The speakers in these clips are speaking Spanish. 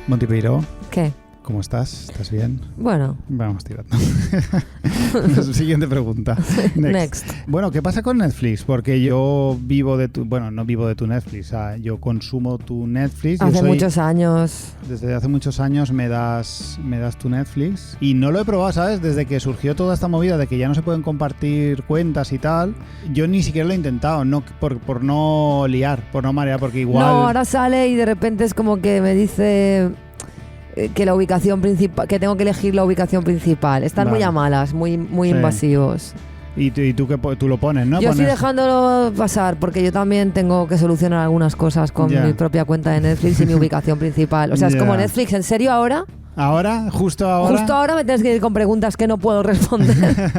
Montipeiro, ¿Qué? ¿cómo estás? ¿Estás bien? Bueno. Vamos tirando. Siguiente pregunta. Next. Bueno, ¿qué pasa con Netflix? Porque yo vivo de tu... Bueno, no vivo de tu Netflix. O sea, yo consumo tu Netflix. Hace muchos años. Desde hace muchos años me das tu Netflix. Y no lo he probado, ¿sabes? Desde que surgió toda esta movida de que ya no se pueden compartir cuentas y tal, yo ni siquiera lo he intentado. No, por no liar, por no marear, porque igual... No, ahora sale y de repente es como que me dice... que la ubicación principal, que tengo que elegir la ubicación principal. Están muy a malas, muy sí. Invasivos. ¿Y tú tú lo pones, no? Yo estoy dejándolo pasar porque yo también tengo que solucionar algunas cosas con mi propia cuenta de Netflix y mi ubicación principal. O sea, es como Netflix, ¿en serio ahora? ¿Ahora? ¿Justo ahora? Justo ahora me tienes que ir con preguntas que no puedo responder.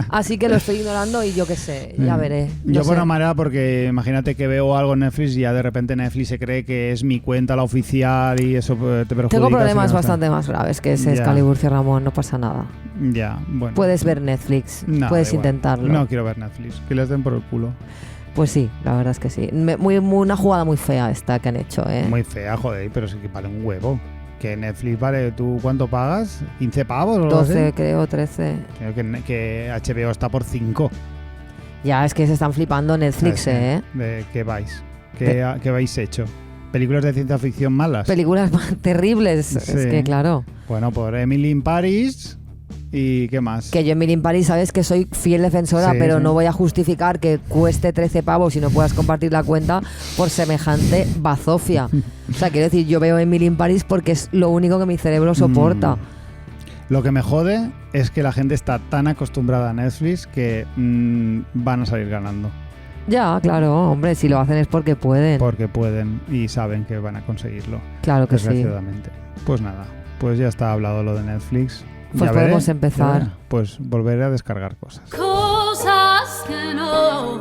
Así que lo estoy ignorando y yo qué sé, ya veré. Yo por una manera, porque imagínate que veo algo en Netflix y ya de repente Netflix se cree que es mi cuenta la oficial y eso te perjudica. Tengo problemas bastante más graves que ese Excalibur Ramón, no pasa nada. Ya, bueno. Puedes ver Netflix, puedes intentarlo. No quiero ver Netflix, que les den por el culo. Pues sí, la verdad es que sí. Una jugada muy fea esta que han hecho, ¿eh? Muy fea, joder, pero sí que vale un huevo. Que Netflix, vale, ¿tú cuánto pagas? ¿15 pavos o algo 12, así? creo, 13. Creo que HBO está por 5. Ya, es que se están flipando Netflix, ¿eh? ¿De qué vais? ¿Qué habéis hecho? ¿Películas de ciencia ficción malas? Películas terribles, sí. Es que claro. Bueno, por Emily in Paris... ¿Y qué más? Que yo en Emily in Paris sabes que soy fiel defensora, pero no voy a justificar que cueste 13 pavos y no puedas compartir la cuenta por semejante bazofia. O sea, quiero decir, yo veo Emily in Paris porque es lo único que mi cerebro soporta. Lo que me jode es que la gente está tan acostumbrada a Netflix que van a salir ganando. Ya, claro, hombre, si lo hacen es porque pueden. Porque pueden y saben que van a conseguirlo. Claro que sí. Desgraciadamente. Pues nada, pues ya está hablado lo de Netflix. Pues ya podemos empezar. Pues volveré a descargar cosas. Cosas que no.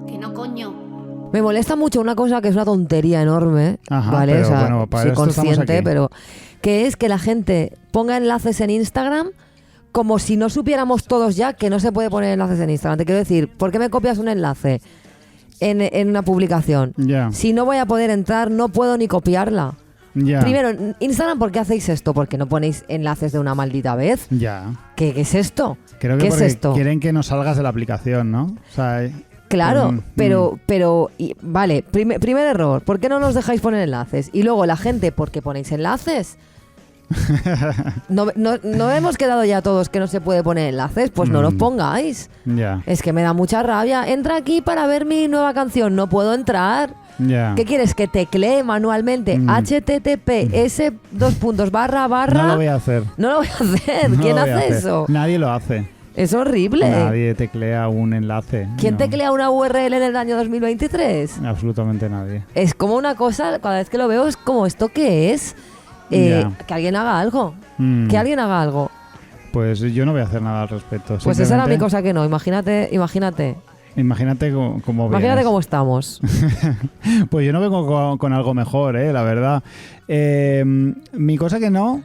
Que no, coño. Me molesta mucho una cosa que es una tontería enorme. Ajá, ¿vale? Pero, o sea, bueno, para soy esto consciente, pero que es que la gente ponga enlaces en Instagram como si no supiéramos todos ya que no se puede poner enlaces en Instagram. Te quiero decir, ¿por qué me copias un enlace en una publicación? Si no voy a poder entrar, no puedo ni copiarla. Primero, Instagram, ¿por qué hacéis esto? Porque no ponéis enlaces de una maldita vez. ¿Qué es esto? Creo que ¿Qué es esto? Quieren que no salgas de la aplicación, ¿no? O sea, claro, pero vale, primer error, ¿por qué no nos dejáis poner enlaces? Y luego la gente, ¿por qué ponéis enlaces? No hemos quedado ya todos que no se puede poner enlaces, pues no los pongáis. Es que me da mucha rabia. Entra aquí para ver mi nueva canción, no puedo entrar. ¿Qué quieres? Que teclee manualmente https // No lo voy a hacer. No lo voy a hacer. ¿Quién hace eso? Nadie lo hace. Es horrible. Nadie teclea un enlace. ¿Quién teclea una URL en el año 2023? Absolutamente nadie. Es como una cosa, cada vez que lo veo es como, ¿esto qué es? Que alguien haga algo. Que alguien haga algo. Pues yo no voy a hacer nada al respecto. Pues esa era mi cosa que no. Imagínate cómo estamos. Pues yo no vengo con algo mejor, la verdad. Mi cosa que no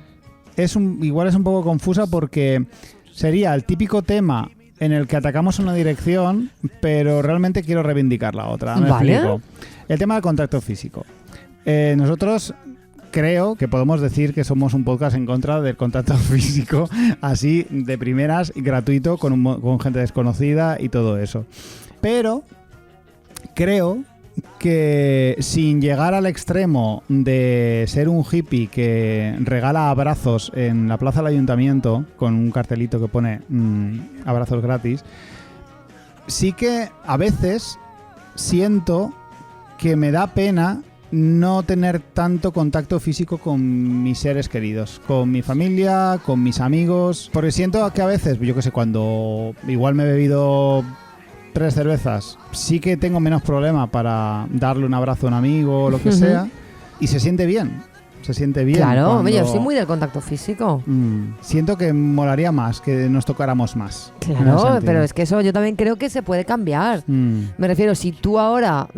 igual es un poco confusa porque sería el típico tema en el que atacamos una dirección, pero realmente quiero reivindicar la otra. Me explico. El tema del contacto físico. Nosotros creo que podemos decir que somos un podcast en contra del contacto físico, así de primeras, gratuito, con gente desconocida y todo eso. Pero creo que sin llegar al extremo de ser un hippie que regala abrazos en la plaza del ayuntamiento con un cartelito que pone abrazos gratis, sí que a veces siento que me da pena no tener tanto contacto físico con mis seres queridos, con mi familia, con mis amigos, porque siento que a veces, yo qué sé, cuando igual me he bebido 3 cervezas, sí que tengo menos problema para darle un abrazo a un amigo o lo que sea, y se siente bien. Se siente bien. Claro, cuando- yo soy muy del contacto físico. Siento que molaría más, que nos tocáramos más. en ese Claro, sentido. pero es que eso yo también creo que se puede cambiar. Me refiero, si tú ahora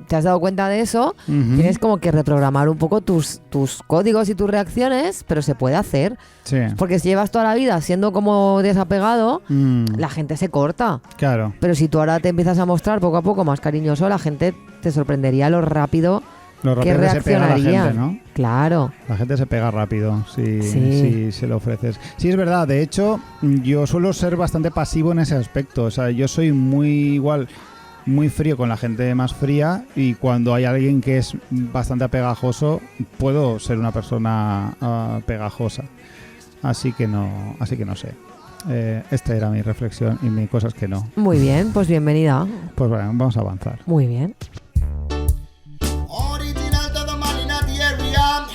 te has dado cuenta de eso, Ujú. tienes como que reprogramar un poco tus códigos y tus reacciones, pero se puede hacer. Sí. Porque si llevas toda la vida siendo como desapegado, la gente se corta. Claro. Pero si tú ahora te empiezas a mostrar poco a poco más cariñoso, la gente te sorprendería lo rápido Lo que rápido que se pega la reaccionaría. gente, ¿no? Claro. La gente se pega rápido Sí. si se lo ofreces. Sí, es verdad. De hecho, yo suelo ser bastante pasivo en ese aspecto. O sea, yo soy muy frío con la gente más fría, y cuando hay alguien que es bastante apegajoso, puedo ser una persona pegajosa. Así que no sé. Esta era mi reflexión y mi cosas que no. Muy bien, pues bienvenida. Pues bueno, vamos a avanzar. Muy bien. Original to the man in the area.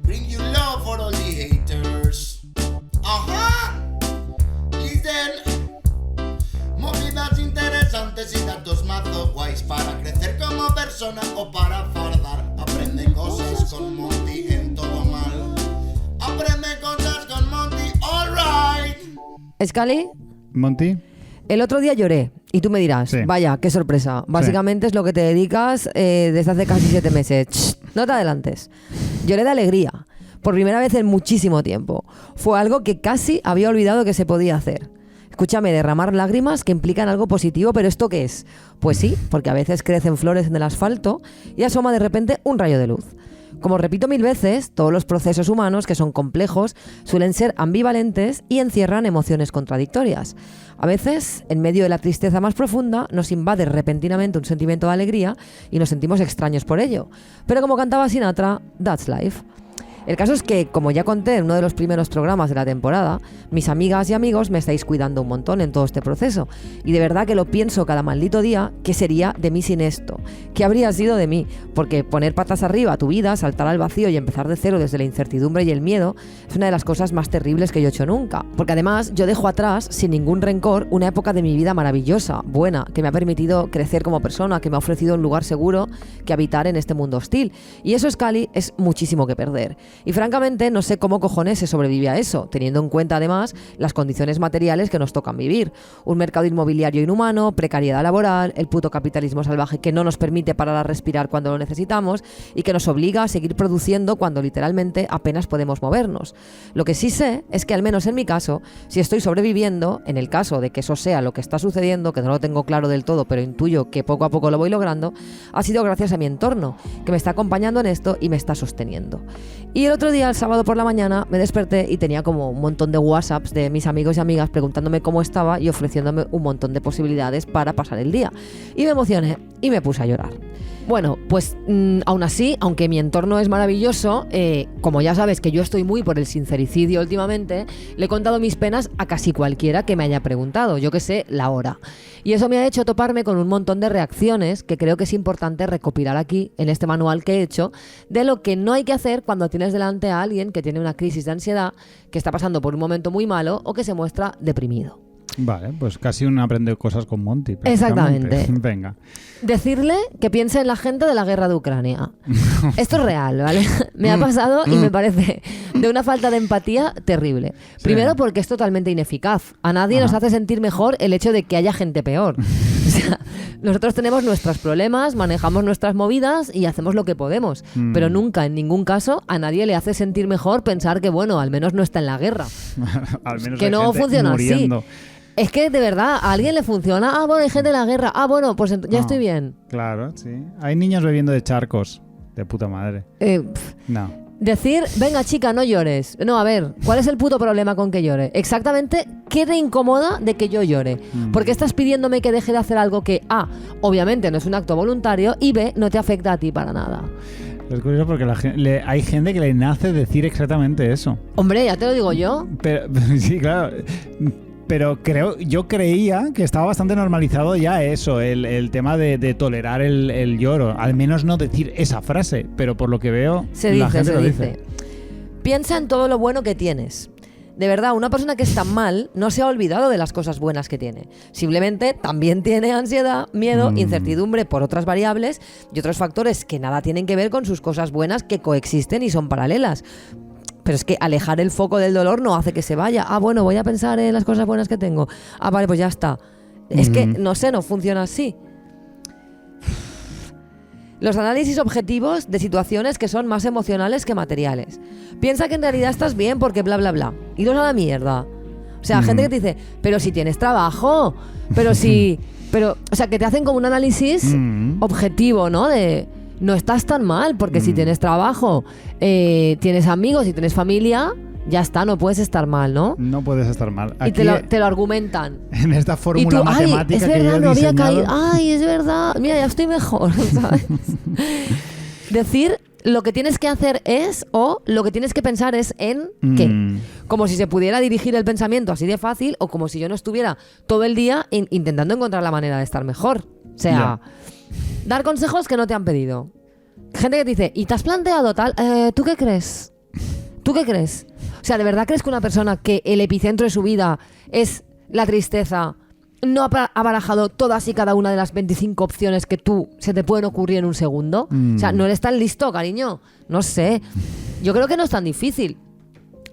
Bring you love for all the haters. Ajá. Listen. Movidas interesantes y datos mazo guays para crecer como persona o para fardar. Aprende cosas con Monty en todo mal. Aprende cosas con Monty, alright. Scali, Monty. el otro día lloré y tú me dirás, Sí. vaya, qué sorpresa. Básicamente es lo que te dedicas desde hace casi 7 meses. No te adelantes. Lloré de alegría, por primera vez en muchísimo tiempo. Fue algo que casi había olvidado que se podía hacer. Escúchame, derramar lágrimas que implican algo positivo, pero ¿esto qué es? Pues sí, porque a veces crecen flores en el asfalto y asoma de repente un rayo de luz. Como repito 1000 veces, todos los procesos humanos, que son complejos, suelen ser ambivalentes y encierran emociones contradictorias. A veces, en medio de la tristeza más profunda, nos invade repentinamente un sentimiento de alegría y nos sentimos extraños por ello. Pero como cantaba Sinatra, that's life. El caso es que, como ya conté en uno de los primeros programas de la temporada, mis amigas y amigos me estáis cuidando un montón en todo este proceso. Y de verdad que lo pienso cada maldito día, ¿qué sería de mí sin esto? ¿Qué habría sido de mí? Porque poner patas arriba a tu vida, saltar al vacío y empezar de cero desde la incertidumbre y el miedo, es una de las cosas más terribles que yo he hecho nunca. Porque además yo dejo atrás, sin ningún rencor, una época de mi vida maravillosa, buena, que me ha permitido crecer como persona, que me ha ofrecido un lugar seguro que habitar en este mundo hostil. Y eso, Scali, es muchísimo que perder. Y francamente no sé cómo cojones se sobrevive a eso, teniendo en cuenta además las condiciones materiales que nos tocan vivir. Un mercado inmobiliario inhumano, precariedad laboral, el puto capitalismo salvaje que no nos permite parar a respirar cuando lo necesitamos y que nos obliga a seguir produciendo cuando literalmente apenas podemos movernos. Lo que sí sé es que al menos en mi caso, si estoy sobreviviendo, en el caso de que eso sea lo que está sucediendo, que no lo tengo claro del todo, pero intuyo que poco a poco lo voy logrando, ha sido gracias a mi entorno, que me está acompañando en esto y me está sosteniendo. Y el otro día, el sábado por la mañana, me desperté y tenía como un montón de WhatsApps de mis amigos y amigas preguntándome cómo estaba y ofreciéndome un montón de posibilidades para pasar el día. Y me emocioné y me puse a llorar. Bueno, pues aún así, aunque mi entorno es maravilloso, como ya sabes que yo estoy muy por el sincericidio últimamente, le he contado mis penas a casi cualquiera que me haya preguntado, yo que sé, la hora. Y eso me ha hecho toparme con un montón de reacciones que creo que es importante recopilar aquí, en este manual que he hecho, de lo que no hay que hacer cuando tienes delante a alguien que tiene una crisis de ansiedad, que está pasando por un momento muy malo o que se muestra deprimido. Vale, pues casi un aprende cosas con Monty. Exactamente. Venga. Decirle que piense en la gente de la guerra de Ucrania. Esto es real, ¿vale? Me ha pasado y me parece de una falta de empatía terrible. Sí. Primero porque es totalmente ineficaz. A nadie nos hace sentir mejor el hecho de que haya gente peor. O sea, nosotros tenemos nuestros problemas, manejamos nuestras movidas y hacemos lo que podemos. Pero nunca, en ningún caso, a nadie le hace sentir mejor pensar que, bueno, al menos no está en la guerra. Al menos Que hay no gente funciona muriendo. así. Es que de verdad, a alguien le funciona. Ah, bueno, hay gente de la guerra. Ah, bueno, pues ya No. estoy bien. Claro, sí. Hay niños bebiendo de charcos. De puta madre. No. Decir, venga chica, no llores. No, a ver, ¿cuál es el puto problema con que llore? Exactamente, ¿qué te incomoda de que yo llore? ¿Por qué estás pidiéndome que deje de hacer algo que A, obviamente no es un acto voluntario, y B, no te afecta a ti para nada? Es curioso porque hay gente que le nace decir exactamente eso. Hombre, ya te lo digo yo. Pero, sí, claro. Pero yo creía que estaba bastante normalizado ya eso, el tema de tolerar el lloro. Al menos no decir esa frase, pero por lo que veo, Se la dice, gente se lo dice. Piensa en todo lo bueno que tienes. de verdad, una persona que está mal no se ha olvidado de las cosas buenas que tiene. Simplemente también tiene ansiedad, miedo, incertidumbre por otras variables y otros factores que nada tienen que ver con sus cosas buenas que coexisten y son paralelas. Pero es que alejar el foco del dolor no hace que se vaya. Ah, bueno, voy a pensar en las cosas buenas que tengo. Ah, vale, pues ya está. Es que, no sé, no funciona así. Los análisis objetivos de situaciones que son más emocionales que materiales. Piensa que en realidad estás bien porque bla, bla, bla. Iros a la mierda. O sea, gente que te dice, pero si tienes trabajo, pero si... Pero, o sea, que te hacen como un análisis objetivo, ¿no? De, no estás tan mal porque si tienes trabajo, tienes amigos y tienes familia... Ya está, no puedes estar mal, ¿no? No puedes estar mal. Aquí, y te lo argumentan. En esta fórmula matemática es verdad, que yo he no había diseñado. caído. Ay, es verdad. Mira, ya estoy mejor, ¿sabes? Decir lo que tienes que hacer es, o lo que tienes que pensar es en qué. Como si se pudiera dirigir el pensamiento así de fácil, o como si yo no estuviera todo el día intentando encontrar la manera de estar mejor. O sea, dar consejos que no te han pedido. Gente que te dice, ¿y te has planteado tal? ¿Tú qué crees? ¿Tú qué crees? O sea, ¿de verdad crees que una persona que el epicentro de su vida es la tristeza no ha barajado todas y cada una de las 25 opciones que se te pueden ocurrir en un segundo? O sea, no eres tan listo, cariño. No sé. Yo creo que no es tan difícil.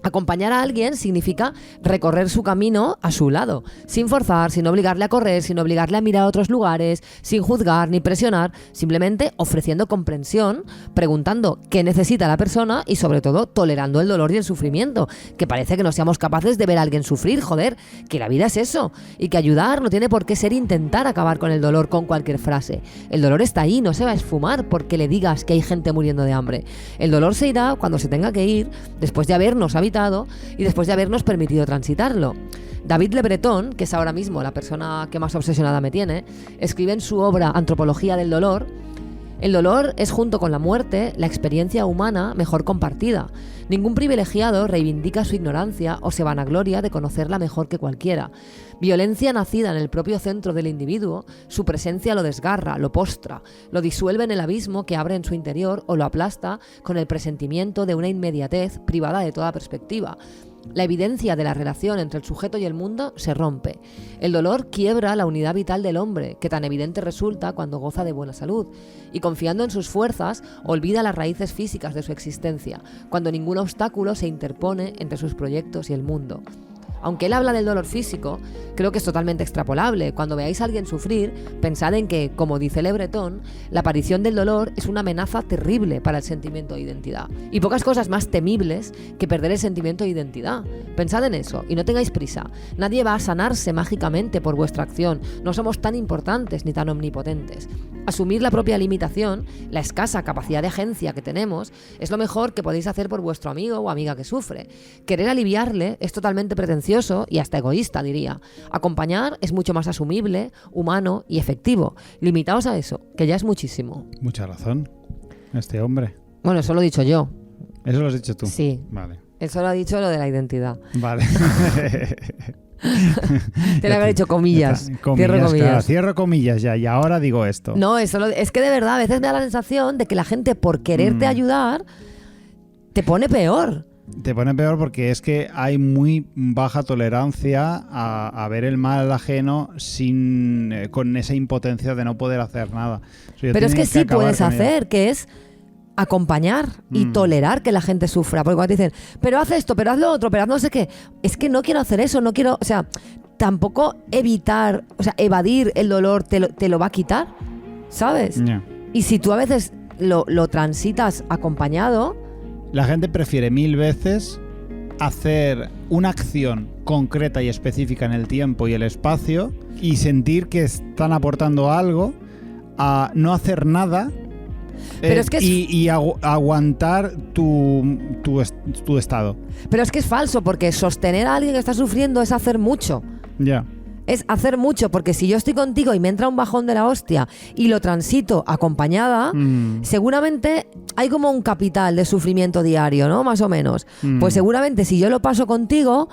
Acompañar a alguien significa recorrer su camino a su lado, sin forzar, sin obligarle a correr, sin obligarle a mirar a otros lugares, sin juzgar ni presionar, simplemente ofreciendo comprensión, preguntando qué necesita la persona y sobre todo tolerando el dolor y el sufrimiento, que parece que no seamos capaces de ver a alguien sufrir, joder, que la vida es eso, y que ayudar no tiene por qué ser intentar acabar con el dolor con cualquier frase. El dolor está ahí, no se va a esfumar porque le digas que hay gente muriendo de hambre. El dolor se irá cuando se tenga que ir, después de habernos habitado y después de habernos permitido transitarlo. David Le Breton, que es ahora mismo la persona que más obsesionada me tiene, escribe en su obra Antropología del dolor: el dolor es, junto con la muerte, la experiencia humana mejor compartida. Ningún privilegiado reivindica su ignorancia o se vanagloria de conocerla mejor que cualquiera. Violencia nacida en el propio centro del individuo, su presencia lo desgarra, lo postra, lo disuelve en el abismo que abre en su interior o lo aplasta con el presentimiento de una inmediatez privada de toda perspectiva. La evidencia de la relación entre el sujeto y el mundo se rompe. El dolor quiebra la unidad vital del hombre, que tan evidente resulta cuando goza de buena salud, y confiando en sus fuerzas, olvida las raíces físicas de su existencia, cuando ningún obstáculo se interpone entre sus proyectos y el mundo. Aunque él habla del dolor físico, creo que es totalmente extrapolable. Cuando veáis a alguien sufrir, pensad en que, como dice Le Breton, la aparición del dolor es una amenaza terrible para el sentimiento de identidad. Y pocas cosas más temibles que perder el sentimiento de identidad. Pensad en eso y no tengáis prisa. Nadie va a sanarse mágicamente por vuestra acción. No somos tan importantes ni tan omnipotentes. Asumir la propia limitación, la escasa capacidad de agencia que tenemos, es lo mejor que podéis hacer por vuestro amigo o amiga que sufre. Querer aliviarle es totalmente pretencioso y hasta egoísta, diría. Acompañar es mucho más asumible, humano y efectivo. Limitaos a eso, que ya es muchísimo. Mucha razón, este hombre. Bueno, eso lo he dicho yo. ¿Eso lo has dicho tú? Sí. Vale. Él solo ha dicho lo de la identidad. Vale. Te lo haber dicho comillas. Cierro comillas. Claro, cierro comillas ya, y ahora digo esto. No, es que de verdad a veces me da la sensación de que la gente, por quererte ayudar, te pone peor. Te pone peor porque es que hay muy baja tolerancia a ver el mal ajeno con esa impotencia de no poder hacer nada. Pero es que sí puedes hacer, que es acompañar y tolerar que la gente sufra. Porque cuando te dicen, pero haz esto, pero haz lo otro, pero haz no sé qué. Es que no quiero hacer eso, no quiero... O sea, tampoco evitar, o sea, evadir el dolor te lo va a quitar, ¿sabes? Yeah. Y si tú a veces lo transitas acompañado... La gente prefiere 1000 veces hacer una acción concreta y específica en el tiempo y el espacio y sentir que están aportando algo a no hacer nada. Pero es que y aguantar tu estado. Pero es que es falso, porque sostener a alguien que está sufriendo es hacer mucho. Ya. Es hacer mucho, porque si yo estoy contigo y me entra un bajón de la hostia y lo transito acompañada, seguramente hay como un capital de sufrimiento diario, ¿no? Más o menos. Pues seguramente si yo lo paso contigo,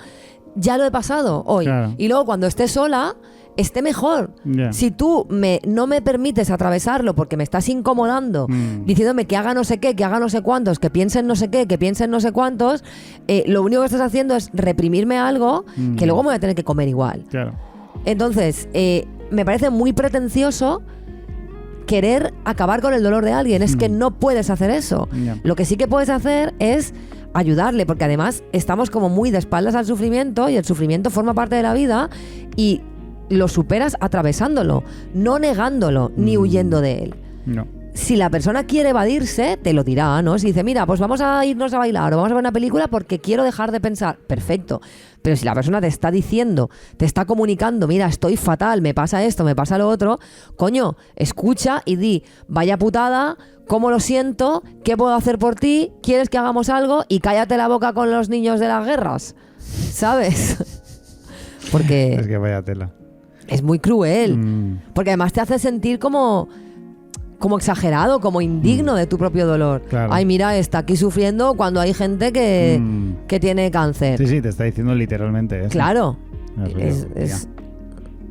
ya lo he pasado hoy. Claro. Y luego cuando esté sola, esté mejor. Ya. Si tú no me permites atravesarlo porque me estás incomodando, diciéndome que haga no sé qué, que haga no sé cuántos, que piensen no sé qué, que piensen no sé cuántos, lo único que estás haciendo es reprimirme algo que luego me voy a tener que comer igual. Claro. Entonces, me parece muy pretencioso querer acabar con el dolor de alguien. Es que no puedes hacer eso. Ya. Lo que sí que puedes hacer es ayudarle, porque además estamos como muy de espaldas al sufrimiento y el sufrimiento forma parte de la vida y lo superas atravesándolo, no negándolo ni huyendo de él. No. Si la persona quiere evadirse, te lo dirá, ¿no? Si dice, mira, pues vamos a irnos a bailar o vamos a ver una película porque quiero dejar de pensar, perfecto. Pero si la persona te está diciendo, te está comunicando, mira, estoy fatal, me pasa esto, me pasa lo otro, coño, escucha y di, vaya putada, cómo lo siento, qué puedo hacer por ti, quieres que hagamos algo y cállate la boca con los niños de las guerras, ¿sabes? Porque Es que vaya tela. es muy cruel, porque además te hace sentir como exagerado, como indigno de tu propio dolor. Claro. Ay, mira, está aquí sufriendo cuando hay gente que tiene cáncer. Sí, sí, te está diciendo literalmente eso. Claro. Horrible, Es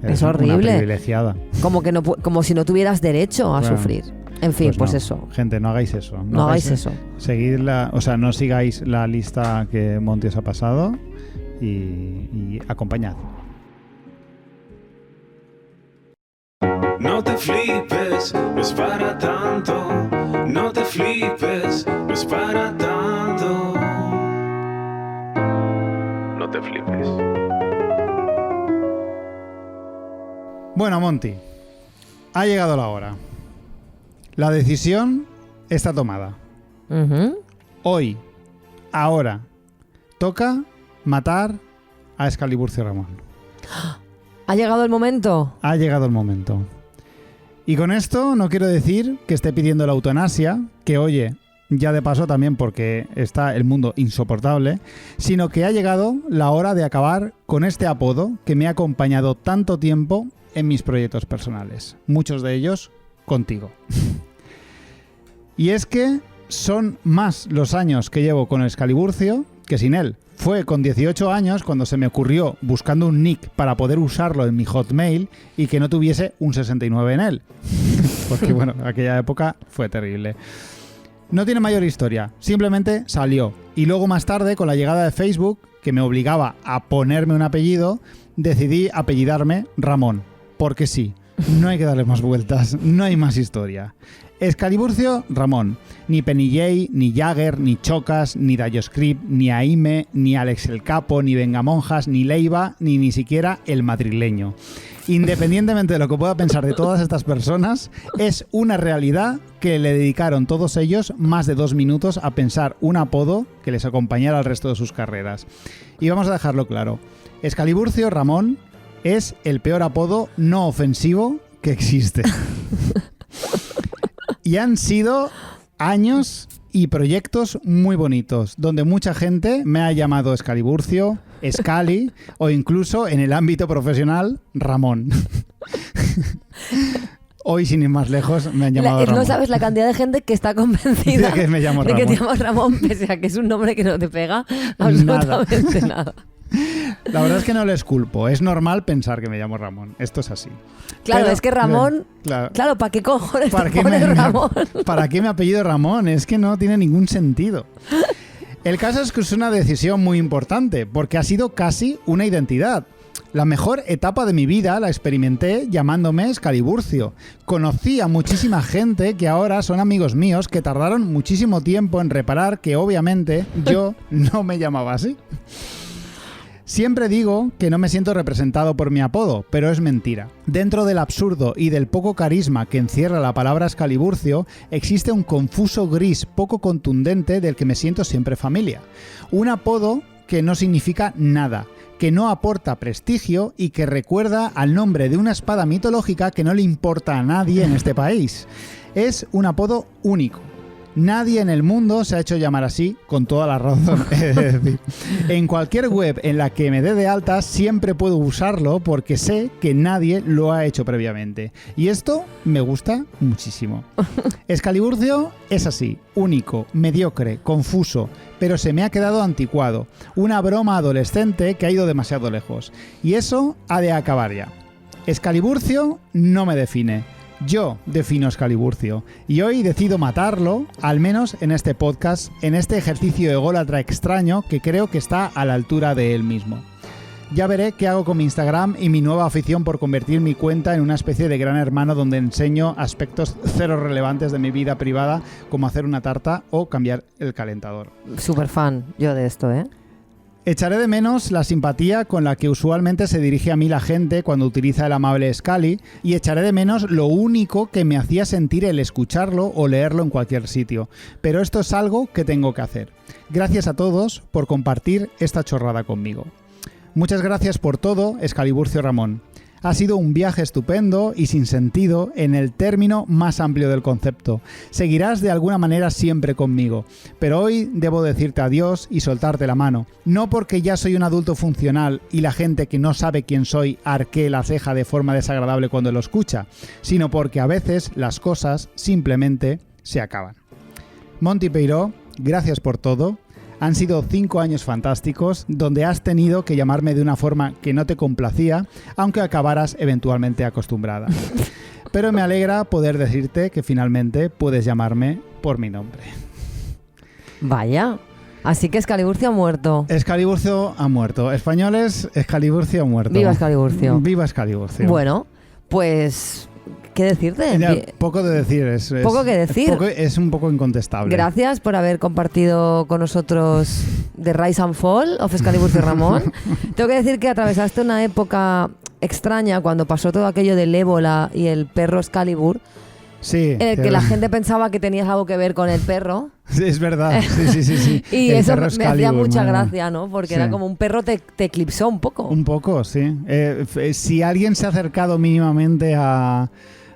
Eres horrible. Una privilegiada. Como si no tuvieras derecho a Bueno, sufrir. En fin, pues no. eso. Gente, no hagáis eso. No hagáis eso. Seguid no sigáis la lista que Monty os ha pasado y acompañad. No te flipes, no es para tanto. No te flipes, no es para tanto. No te flipes. Bueno, Monty, ha llegado la hora. La decisión está tomada. Ujú. Hoy, ahora, toca matar a Excaliburcio Ramón. ¿Ha llegado el momento? Ha llegado el momento. Y con esto no quiero decir que esté pidiendo la eutanasia, que oye, ya de paso también porque está el mundo insoportable, sino que ha llegado la hora de acabar con este apodo que me ha acompañado tanto tiempo en mis proyectos personales, muchos de ellos contigo. Y es que son más los años que llevo con Excaliburcio que sin él. Fue con 18 años cuando se me ocurrió buscando un nick para poder usarlo en mi Hotmail y que no tuviese un 69 en él. Porque bueno, aquella época fue terrible. No tiene mayor historia, simplemente salió. Y luego más tarde, con la llegada de Facebook, que me obligaba a ponerme un apellido, decidí apellidarme Ramón. Porque sí, no hay que darle más vueltas, no hay más historia. Excaliburcio Ramón. Ni Penny J, ni Jagger, ni Chocas, ni Dayoscript, ni Aime, ni Alex el Capo, ni Vengamonjas, ni Leiva, ni siquiera el madrileño. Independientemente de lo que pueda pensar de todas estas personas, es una realidad que le dedicaron todos ellos más de 2 minutos a pensar un apodo que les acompañara al resto de sus carreras. Y vamos a dejarlo claro. Excaliburcio Ramón es el peor apodo no ofensivo que existe. Y han sido años y proyectos muy bonitos, donde mucha gente me ha llamado Excaliburcio, Scali o incluso en el ámbito profesional, Ramón. Hoy, sin ir más lejos, me han llamado Ramón. No sabes la cantidad de gente que está convencida De que me llamo de que te Ramón. llamas Ramón, pese a que es un nombre que no te pega absolutamente nada. La verdad es que no les culpo. Es normal pensar que me llamo Ramón. Esto es así. Claro, Pero, es que Ramón... claro. Claro, ¿para qué cojones ¿Para te qué pones me, Ramón? ¿Para qué me apellido Ramón? Es que no tiene ningún sentido. El caso es que es una decisión muy importante, porque ha sido casi una identidad. La mejor etapa de mi vida la experimenté llamándome Excaliburcio. Conocí a muchísima gente que ahora son amigos míos que tardaron muchísimo tiempo en reparar que obviamente yo no me llamaba así. Siempre digo que no me siento representado por mi apodo, pero es mentira. Dentro del absurdo y del poco carisma que encierra la palabra Excaliburcio, existe un confuso gris poco contundente del que me siento siempre familia. Un apodo que no significa nada, que no aporta prestigio y que recuerda al nombre de una espada mitológica que no le importa a nadie en este país. Es un apodo único. Nadie en el mundo se ha hecho llamar así, con toda la razón. Es decir, en cualquier web en la que me dé de alta siempre puedo usarlo porque sé que nadie lo ha hecho previamente. Y esto me gusta muchísimo. Excaliburcio es así, único, mediocre, confuso, pero se me ha quedado anticuado. Una broma adolescente que ha ido demasiado lejos. Y eso ha de acabar ya. Excaliburcio no me define. Yo defino Excaliburcio. Y hoy decido matarlo, al menos en este podcast, en este ejercicio ególatra extraño que creo que está a la altura de él mismo. Ya veré qué hago con mi Instagram y mi nueva afición por convertir mi cuenta en una especie de gran hermano donde enseño aspectos cero relevantes de mi vida privada, como hacer una tarta o cambiar el calentador. Súper fan yo de esto, ¿eh? Echaré de menos la simpatía con la que usualmente se dirige a mí la gente cuando utiliza el amable Scali, y echaré de menos lo único que me hacía sentir el escucharlo o leerlo en cualquier sitio. Pero esto es algo que tengo que hacer. Gracias a todos por compartir esta chorrada conmigo. Muchas gracias por todo, Excaliburcio Ramón. Ha sido un viaje estupendo y sin sentido en el término más amplio del concepto. Seguirás de alguna manera siempre conmigo, pero hoy debo decirte adiós y soltarte la mano. No porque ya soy un adulto funcional y la gente que no sabe quién soy arquee la ceja de forma desagradable cuando lo escucha, sino porque a veces las cosas simplemente se acaban. Monty Peiró, gracias por todo. Han sido 5 años fantásticos, donde has tenido que llamarme de una forma que no te complacía, aunque acabaras eventualmente acostumbrada. Pero me alegra poder decirte que finalmente puedes llamarme por mi nombre. Vaya. Así que Excaliburcio ha muerto. Excaliburcio ha muerto. Españoles, Excaliburcio ha muerto. Viva Excaliburcio. Viva Excaliburcio. Bueno, pues... ¿Qué decirte? Ya, poco de decir. Poco que decir. Es un poco incontestable. Gracias por haber compartido con nosotros The Rise and Fall of Excaliburcio Ramón. Tengo que decir que atravesaste una época extraña cuando pasó todo aquello del ébola y el perro Excalibur. Sí. En el que la gente pensaba que tenías algo que ver con el perro. Sí, es verdad. Sí. Y el eso perro me hacía mucha madre. gracia, ¿no? Porque era como un perro te eclipsó un poco. Un poco, sí. Si alguien se ha acercado mínimamente a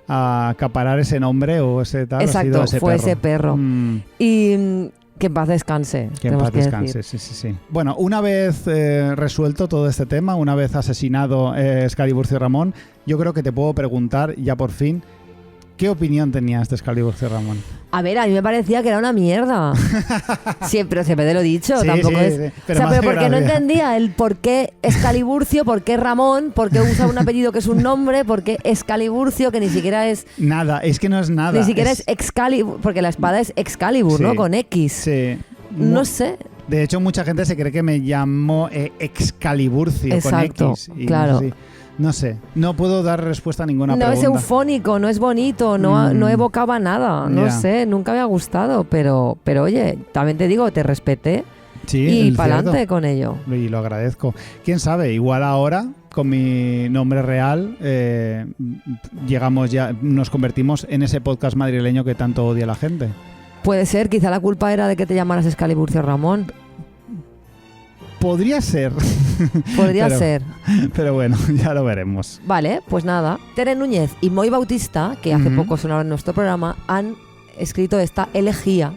acaparar ese nombre o ese tal, exacto, ha sido fue ese perro. Y que en paz descanse. Que en paz descanse, sí. Bueno, una vez resuelto todo este tema, una vez asesinado Excaliburcio Ramón, yo creo que te puedo preguntar ya por fin, ¿qué opinión tenías de Excaliburcio Ramón? A ver, a mí me parecía que era una mierda. Siempre te lo he dicho. Sí, tampoco sí, es... sí, pero porque no entendía el por qué Excaliburcio, por qué Ramón, por qué usa un apellido que es un nombre, por qué Excaliburcio, que ni siquiera es... Nada, es que no es nada. Ni siquiera es Excalibur, porque la espada es Excalibur, sí, ¿no? Con X. Sí. No sé. De hecho, mucha gente se cree que me llamo Excaliburcio. Exacto, con X. Y claro. No sé, no puedo dar respuesta a ninguna pregunta. No es eufónico, no es bonito, no evocaba nada, no sé, nunca me ha gustado, pero oye, también te digo, te respeté y para adelante con ello. Y lo agradezco. ¿Quién sabe? Igual ahora, con mi nombre real, nos convertimos en ese podcast madrileño que tanto odia la gente. Puede ser, quizá la culpa era de que te llamaras Excaliburcio Ramón. Podría ser. Podría ser. Pero bueno, ya lo veremos. Vale, pues nada. Tere Núñez y Moy Bautista, que hace poco sonaron en nuestro programa, han escrito esta elegía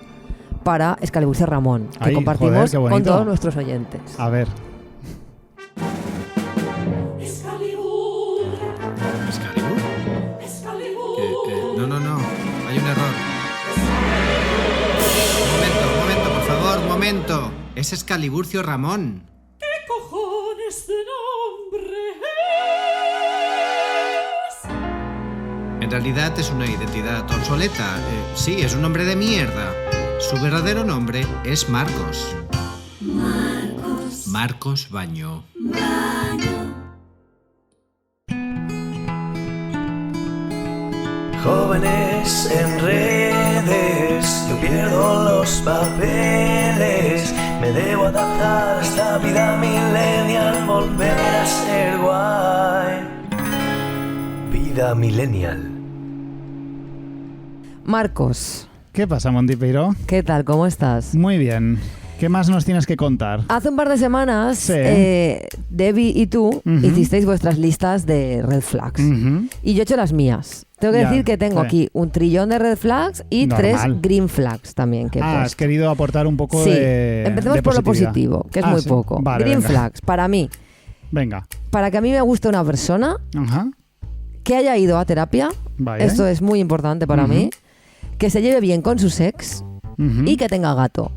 para Excaliburcio Ramón, que compartimos con todos nuestros oyentes. A ver. ¿Excalibur? No, hay un error. Un momento, por favor, un momento. Es Excaliburcio Ramón. ¿Qué cojones de nombre es? En realidad es una identidad obsoleta. Sí, es un nombre de mierda. Su verdadero nombre es Marcos. Marcos Baño. Jóvenes en redes, yo pierdo los papeles. Me debo adaptar a esta vida millennial, volver a ser guay. Vida millennial. Marcos. ¿Qué pasa, Monty Peiró? ¿Qué tal? ¿Cómo estás? Muy bien. ¿Qué más nos tienes que contar? Hace un par de semanas, Sí. Debbie y tú hicisteis vuestras listas de red flags. Y yo he hecho las mías. Tengo que decir que tengo aquí un trillón de red flags y Normal. 3 green flags también. Que has querido aportar un poco sí. de Empecemos por lo positividad. positivo, que es muy sí. poco. Vale, Green venga. flags, para mí. Venga. Para que a mí me guste una persona Ajá. que haya ido a terapia. Vale. Esto es muy importante para mí. Que se lleve bien con su ex y que tenga gato.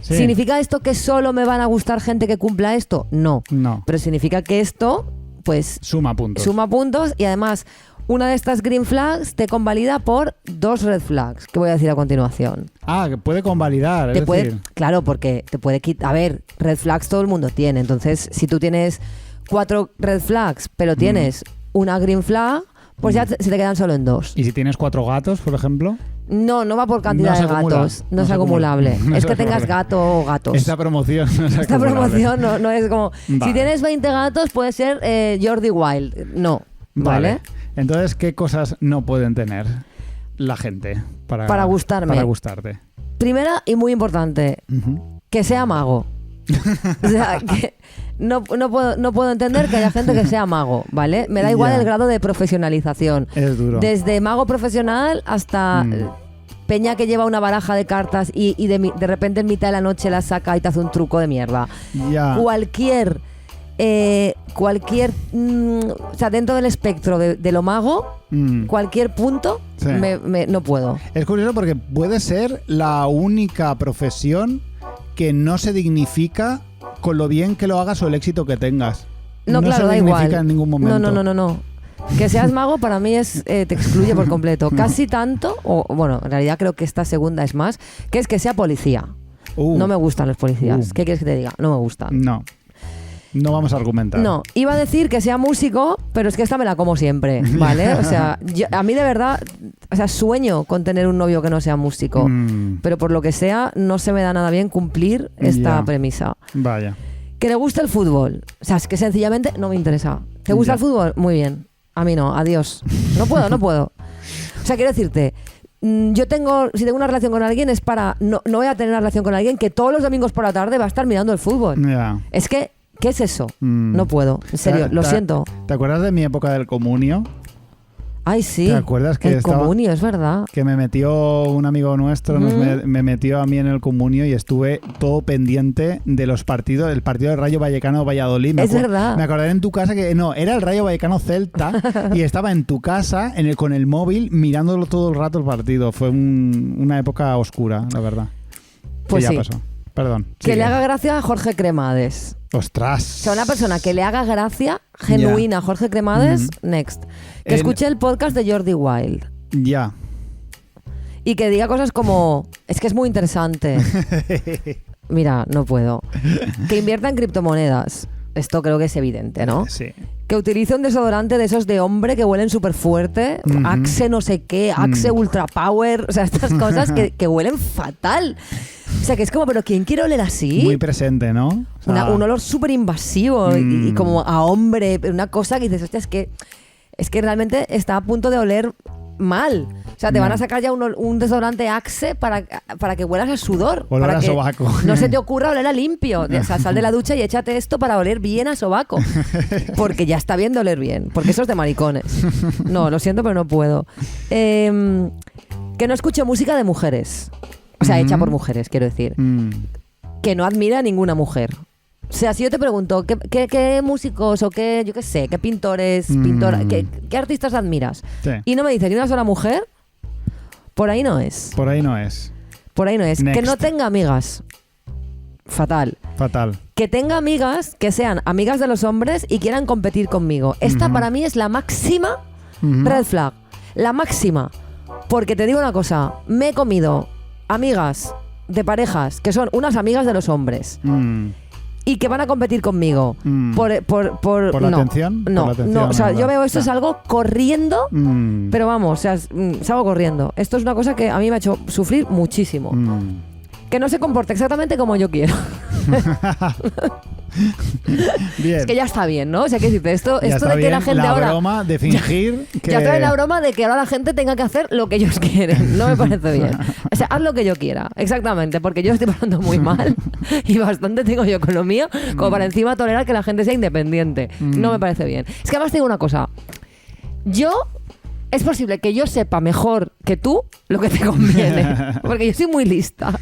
Sí. ¿Significa esto que solo me van a gustar gente que cumpla esto? No. No. Pero significa que esto pues Suma puntos. suma puntos y además una de estas green flags te convalida por 2 red flags, que voy a decir a continuación. Ah, que puede convalidar, es decir... Claro, porque te puede quitar... A ver, red flags todo el mundo tiene, entonces si tú tienes 4 red flags, pero tienes una green flag, pues ya se te quedan solo en 2. ¿Y si tienes 4 gatos, por ejemplo? No va por cantidad No se de acumula. gatos, no No es se acumula. acumulable. No Es se que tengas acumula. gato o gatos. Esta promoción no es Esta acumulable. promoción no es como... Vale. Si tienes 20 gatos puede ser Jordi Wild. No, ¿vale? Entonces, ¿qué cosas no pueden tener la gente Para gustarme. Para gustarte. Primera y muy importante, que sea mago. O sea, que no puedo entender que haya gente que sea mago, ¿vale? Me da igual Ya. el grado de profesionalización. Es duro. Desde mago profesional hasta peña que lleva una baraja de cartas y de repente en mitad de la noche la saca y te hace un truco de mierda. Ya. Cualquier o sea, dentro del espectro de lo mago, cualquier punto, Sí. no puedo. Es curioso porque puede ser la única profesión que no se dignifica con lo bien que lo hagas o el éxito que tengas. No, claro, se da dignifica igual. en ningún momento. No. Que seas mago para mí te excluye por completo. Casi tanto, o bueno, en realidad creo que esta segunda es más, que es que sea policía. No me gustan los policías. ¿Qué quieres que te diga? No me gustan. No vamos a argumentar. No, iba a decir que sea músico, pero es que esta me la como siempre, ¿vale? O sea, a mí de verdad, o sea, sueño con tener un novio que no sea músico, pero por lo que sea, no se me da nada bien cumplir esta Ya. premisa. Vaya. Que le guste el fútbol, o sea, es que sencillamente no me interesa. ¿Te gusta Ya. el fútbol? Muy bien. A mí no, adiós. No puedo. O sea, quiero decirte, si tengo una relación con alguien es para, no voy a tener una relación con alguien que todos los domingos por la tarde va a estar mirando el fútbol. Ya. Es que, ¿qué es eso? No puedo, en serio, lo siento. ¿Te acuerdas de mi época del comunio? Ay, sí. ¿Te acuerdas que el estaba- comunio, es verdad. Que me metió un amigo nuestro, me metió a mí en el comunio y estuve todo pendiente de los partidos, el partido del Rayo Vallecano-Valladolid. Es verdad. Me acordaré en tu casa que no, era el Rayo Vallecano-Celta y estaba en tu casa con el móvil mirándolo todo el rato el partido. Fue una época oscura, la verdad. Pues que sí. ya pasó. Perdón. Que sigue. le haga gracia a Jorge Cremades. ¡Ostras! O sea, una persona que le haga gracia genuina a Jorge Cremades, next. Que escuche el podcast de Jordi Wild. Ya. Y que diga cosas como, es que es muy interesante. Mira, no puedo. Que invierta en criptomonedas. Esto creo que es evidente, ¿no? Sí. Que utilice un desodorante de esos de hombre que huelen súper fuerte. Axe no sé qué, Axe Ultra Power. O sea, estas cosas que huelen fatal. O sea, que es como, ¿pero quién quiere oler así? Muy presente, ¿no? O sea, Un olor súper invasivo y como a hombre. Una cosa que dices, hostia, es que realmente está a punto de oler mal. O sea, te van a sacar ya un desodorante Axe para que huelas a sudor. Olor para a que sobaco. no se te ocurra oler a limpio. O sea, sal de la ducha y échate esto para oler bien a sobaco. Porque ya está bien de oler bien. Porque eso es de maricones. No, lo siento, pero no puedo. Que no escuche música de mujeres. O sea, hecha por mujeres, quiero decir. Que no admire a ninguna mujer. O sea, si yo te pregunto, ¿qué músicos o qué, yo qué sé, qué pintores, qué artistas admiras? Sí. Y no me dice ni una sola mujer, por ahí no es. Por ahí no es. Por ahí no es. Next. Que no tenga amigas. Fatal. Fatal. Que tenga amigas que sean amigas de los hombres y quieran competir conmigo. Esta para mí es la máxima red flag. La máxima. Porque te digo una cosa, me he comido amigas de parejas que son unas amigas de los hombres y que van a competir conmigo por ¿Por la no, atención? no, Por la atención, no, o sea, ¿verdad? yo veo esto, Ya. salgo corriendo, pero vamos, o sea, salgo corriendo. Esto es una cosa que a mí me ha hecho sufrir muchísimo. Que no se comporte exactamente como yo quiero. Bien. Es que ya está bien, ¿no? O sea, ¿qué decirte? Esto Ya de está que bien la gente ahora... broma de fingir que... Ya está en la broma de que ahora la gente tenga que hacer lo que ellos quieren. No me parece bien. O sea, haz lo que yo quiera. Exactamente. Porque yo estoy pasando muy mal y bastante tengo yo con lo mío como para encima tolerar que la gente sea independiente. No me parece bien. Es que además te digo una cosa. Es posible que yo sepa mejor que tú lo que te conviene. Porque yo soy muy lista.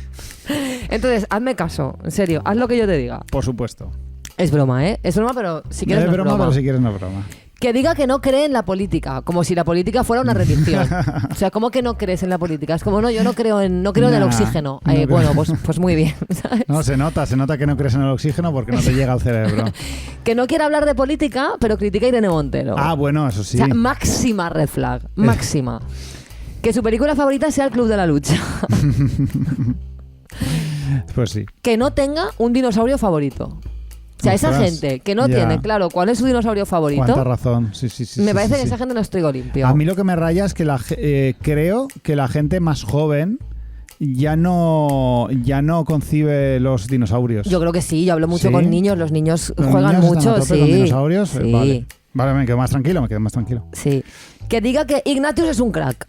Entonces, hazme caso. En serio, haz lo que yo te diga. Por supuesto. Es broma, ¿eh? Es broma, pero si quieres No no es broma, pero si quieres no es broma. Que diga que no cree en la política, como si la política fuera una religión. O sea, ¿cómo que no crees en la política? Es como, no, yo no creo en el oxígeno. No creo. Bueno, pues muy bien, ¿sabes? No, se nota que no crees en el oxígeno porque no te llega al cerebro. Que no quiere hablar de política, pero critica a Irene Montero. Ah, bueno, eso sí. O sea, máxima red flag, máxima. Que su película favorita sea El Club de la Lucha. Pues sí. Que no tenga un dinosaurio favorito. O sea, esa Ostras, gente que no ya. tiene claro cuál es su dinosaurio favorito, Cuánta razón. Sí, me parece que sí. esa gente no es trigo limpio. A mí lo que me raya es que creo que la gente más joven ya no concibe los dinosaurios. Yo creo que sí, yo hablo mucho ¿Sí? con niños, los niños ¿Los juegan niños mucho, están a tope sí. con dinosaurios? Sí. Vale, me quedo más tranquilo. Sí. Que diga que Ignatius es un crack.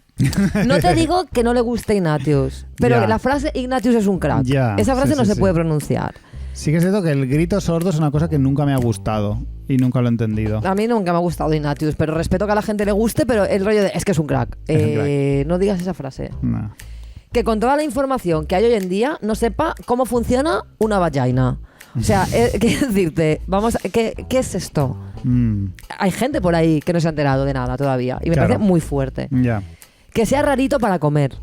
No te digo que no le guste Ignatius, pero Ya. la frase Ignatius es un crack. Ya, Esa frase sí, no sí, se sí. puede pronunciar. Sí que es cierto que el grito sordo es una cosa que nunca me ha gustado y nunca lo he entendido. A mí nunca me ha gustado Ignatius, pero respeto que a la gente le guste, pero el rollo de es que es un crack. Es un crack. No digas esa frase. No. Que con toda la información que hay hoy en día no sepa cómo funciona una vagina. O sea, quiero decirte, ¿qué es esto? Hay gente por ahí que no se ha enterado de nada todavía y me Claro. parece muy fuerte. Ya. Que sea rarito para comer.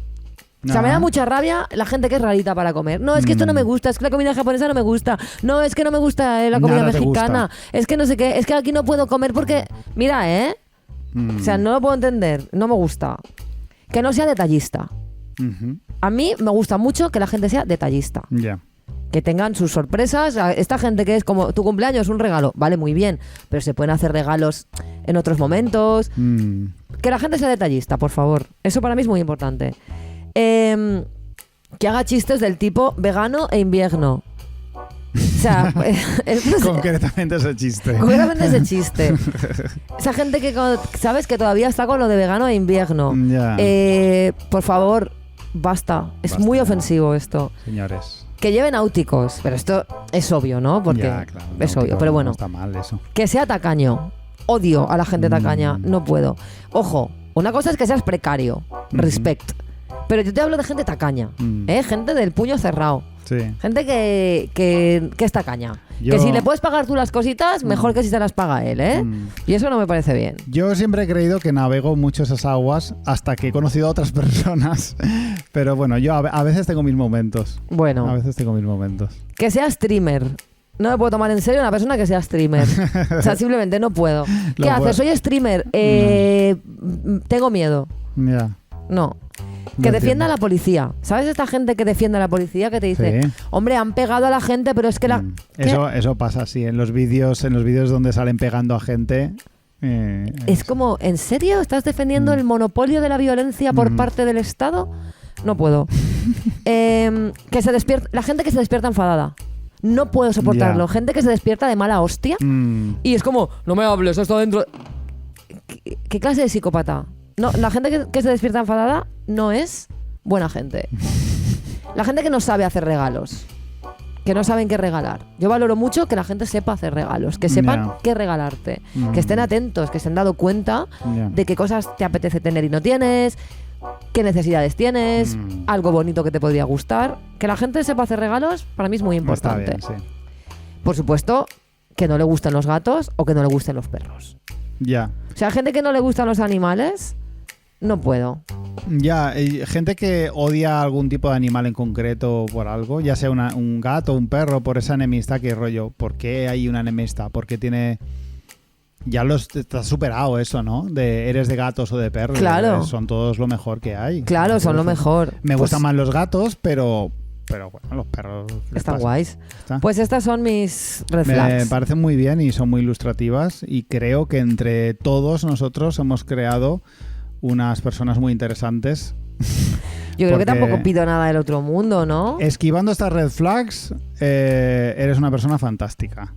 O sea, me da mucha rabia la gente que es rarita para comer. No, es que esto no me gusta, es que la comida japonesa no me gusta. No, es que no me gusta la comida Nada te mexicana. gusta. Es que no sé qué, es que aquí no puedo comer porque... Mira, O sea, no lo puedo entender, no me gusta. Que no sea detallista. Ujú. A mí me gusta mucho que la gente sea detallista. Ya. Que tengan sus sorpresas. Esta gente que es como tu cumpleaños, un regalo, vale, muy bien, pero se pueden hacer regalos en otros momentos. Que la gente sea detallista, por favor. Eso para mí es muy importante. Que haga chistes del tipo vegano e invierno. O sea, esto es- Concretamente ese chiste. concretamente ese chiste. Esa gente que, ¿sabes? Que todavía está con lo de vegano e invierno. Ya. Por favor, basta. Es Basta. muy ofensivo esto. Señores. Que lleven áuticos, pero esto es obvio, ¿no? Porque Ya, claro, es no, obvio, pero bueno. No está mal eso. Que sea tacaño. Odio a la gente tacaña, no puedo. Ojo, una cosa es que seas precario, respect. Pero yo te hablo de gente tacaña, gente del puño cerrado. Sí. Gente que es tacaña. Yo- Que si le puedes pagar tú las cositas, mejor que si te las paga él, ¿eh? Y eso no me parece bien. Yo siempre he creído que navego mucho esas aguas hasta que he conocido a otras personas. Pero bueno, yo a veces tengo mis momentos. Bueno, A veces tengo mis momentos. que sea streamer. No me puedo tomar en serio una persona que sea streamer. O sea, simplemente no puedo. Lo ¿Qué puedo. haces? Soy streamer. Tengo miedo. Ya. No. No Que defienda entiendo. a la policía. ¿Sabes esta gente que defiende a la policía que te dice, Sí. hombre, han pegado a la gente, pero es que la... ¿Qué? Eso pasa, sí. En los vídeos donde salen pegando a gente. Es como, ¿en serio? ¿Estás defendiendo el monopolio de la violencia por parte del Estado? No puedo. Que se despierta, la gente que se despierta enfadada. No puedo soportarlo. Ya. Gente que se despierta de mala hostia y es como, no me hables, esto dentro. ¿Qué clase de psicópata? No, la gente que se despierta enfadada no es buena gente. La gente que no sabe hacer regalos. Que no saben qué regalar. Yo valoro mucho que la gente sepa hacer regalos, que sepan Ya. qué regalarte, que estén atentos, que se han dado cuenta Ya. de qué cosas te apetece tener y no tienes, qué necesidades tienes, algo bonito que te podría gustar. Que la gente sepa hacer regalos para mí es muy Está importante. bien, sí. Por supuesto, que no le gusten los gatos o que no le gusten los perros. Ya. O sea, gente que no le gustan los animales, no puedo. Ya, gente que odia algún tipo de animal en concreto por algo, ya sea un gato, un perro, por esa enemistad, que rollo, ¿por qué hay una enemistad? ¿Por qué tiene...? Ya está superado eso, ¿no? De eres de gatos o de perros. Claro. Son todos lo mejor que hay. Claro, son lo mejor. Me Pues gustan más los gatos, pero bueno, los perros... ¿qué les están pasa? guays. Está. Pues estas son mis red Me flags. parecen muy bien y son muy ilustrativas y creo que entre todos nosotros hemos creado unas personas muy interesantes. Yo creo que porque- tampoco pido nada del otro mundo, ¿no? Esquivando estas red flags, eres una persona fantástica.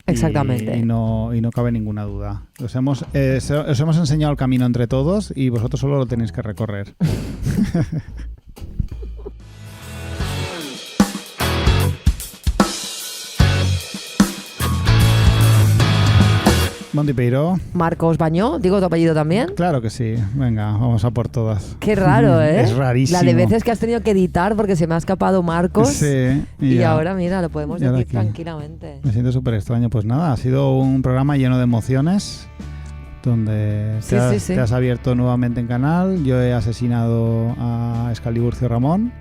Exactamente. Y no cabe ninguna duda. Os hemos enseñado el camino entre todos y vosotros solo lo tenéis que recorrer. Monty Peiro. Marcos Bañó, digo tu apellido también. Claro que sí. Venga, vamos a por todas. Qué raro, ¿eh? Es rarísimo. La de veces que has tenido que editar porque se me ha escapado Marcos. Sí. Y ya. ahora, mira, lo podemos Y ahora decir aquí. tranquilamente. Me siento súper extraño. Pues nada, ha sido un programa lleno de emociones. donde Sí, te has abierto nuevamente en canal. Yo he asesinado a Excaliburcio Ramón.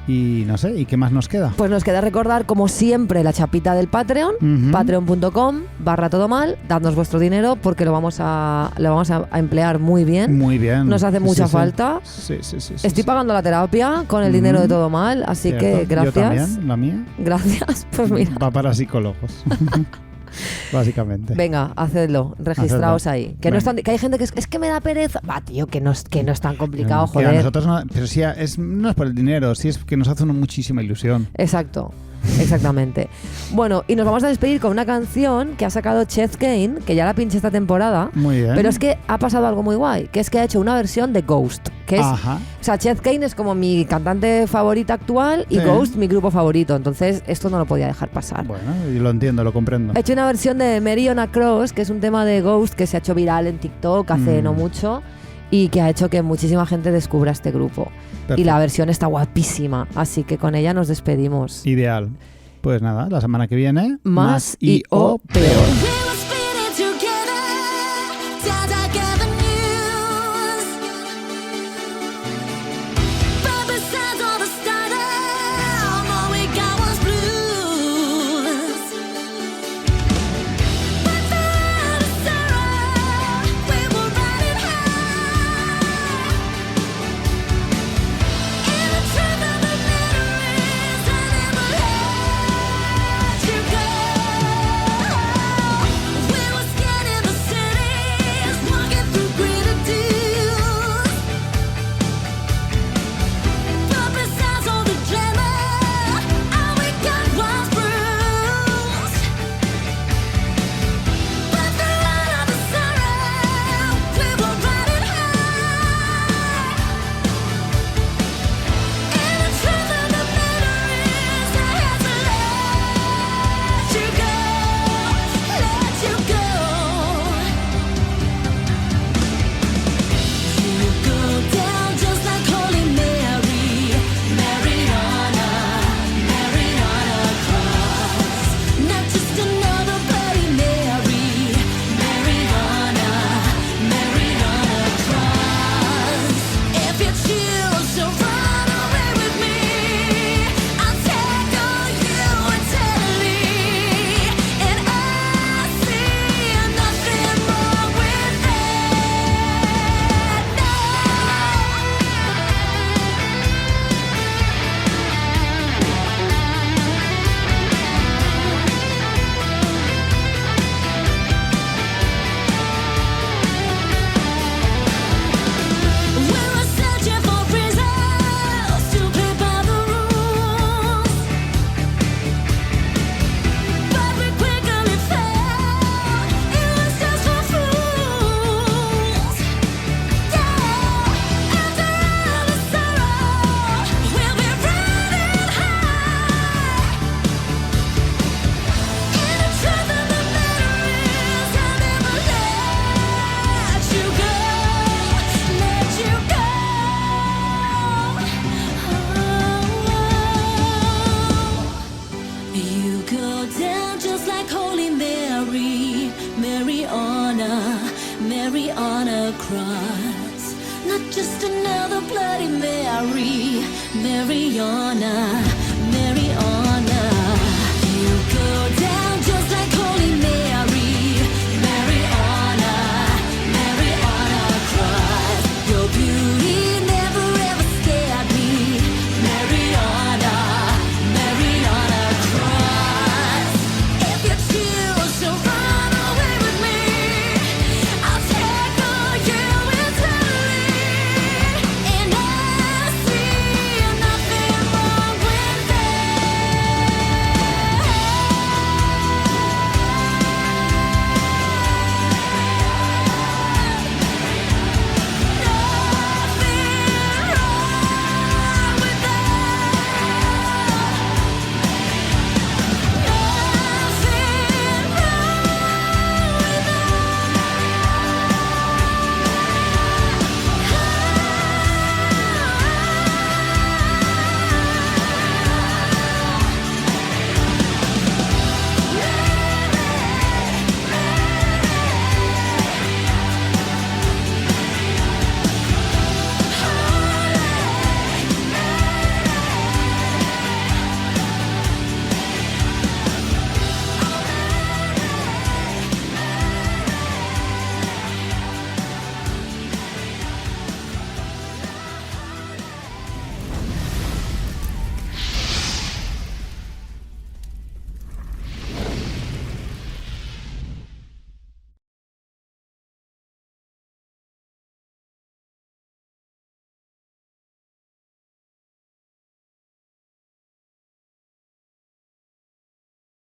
Y no sé, ¿y qué más nos queda? Pues nos queda recordar, como siempre, la chapita del Patreon, patreon.com/todomal. Dadnos vuestro dinero porque lo vamos a emplear muy bien. Muy bien. Nos hace mucha falta. Sí. Estoy pagando la terapia con el dinero de Todo Mal, así que gracias. Yo también, la mía. Gracias, pues mira. Va para psicólogos. Básicamente. Venga, hacedlo, registraos ahí. Que, no es que hay gente que es que me da pereza. Va, tío, que no es tan complicado, Que joder. a nosotros no, pero sí, no es por el dinero, sí es que nos hace muchísima ilusión. Exacto. Exactamente. Bueno, y nos vamos a despedir con una canción que ha sacado Chet Kane, que ya la pinché esta temporada. Muy bien. Pero es que ha pasado algo muy guay, que es que ha hecho una versión de Ghost. Que es, Ajá. o sea, Chet Kane es como mi cantante favorita actual y Sí. Ghost mi grupo favorito. Entonces, esto no lo podía dejar pasar. Bueno, yo lo entiendo, lo comprendo. He hecho una versión de Mary on a Cross, que es un tema de Ghost que se ha hecho viral en TikTok hace no mucho y que ha hecho que muchísima gente descubra este grupo. Perfecto. Y la versión está guapísima, así que con ella nos despedimos. Ideal. Pues nada, la semana que viene, Más y o peor. Mary on a cross, not just another Bloody Mary, Mary on a